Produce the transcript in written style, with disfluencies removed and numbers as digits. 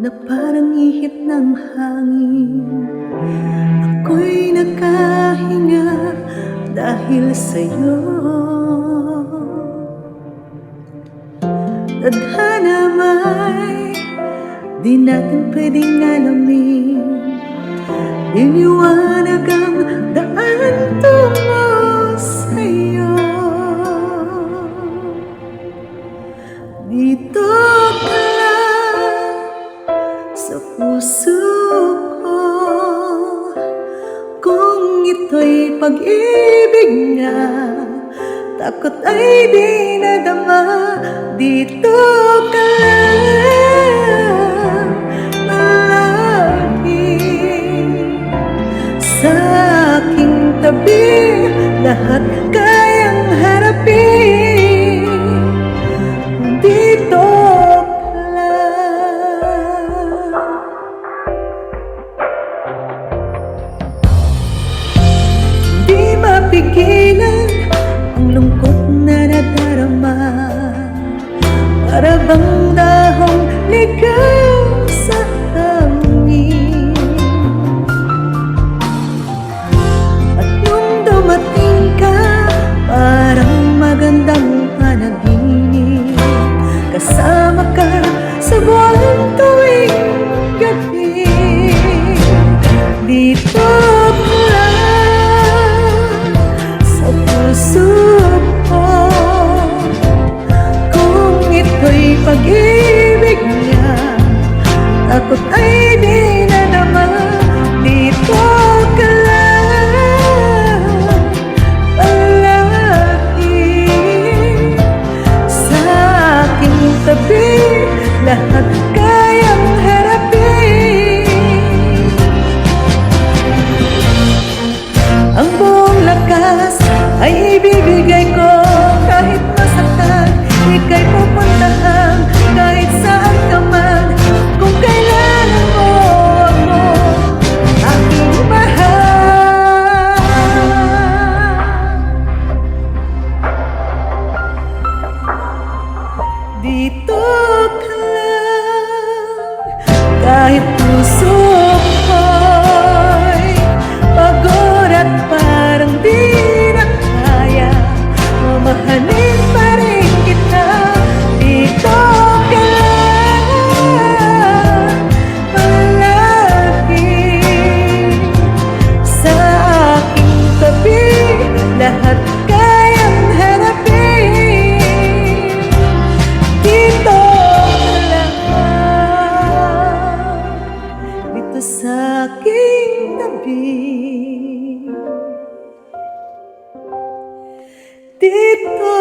na parang ihip ng hangin. Ako'y nakahinga dahil sa'yo. Tadhana may di natin pwedeng alamin. Iniwanag ang daan tungo sa'yo. Dito ka lang sa puso ko, kung ito'y pag-ibig na takot ay di nadama. Dito ka lang palagi sa aking tabi, lahat kayang harapin. Dito ka lang. Di mapigilan ang lungkot na nadarama, para bang dahong ligaw sa hangin. At nung dumating ka, parang magandang panaginip, kasama ka sa buwan tuwing gabi. Dito ka lang sa puso ko, kung ito'y pag-ibig niya, takot ay di nadama. Dito ka lang palagi sa aking tabi, lahat kayang harapin. Ang buong lakas ay ibibigay ko, kahit masaktan, ika'y pupuntahan kahit saan ka man. Kung kailangan mo ako, aking mahal. Dito ka lang, kahit puso ko'y pagod at parang di na kaya, mamahalin pa rin kita. Dito ka lang palagi sa aking tabi, lahat kayang harapin. Dito ka lang, dito sa aking tabi. Dito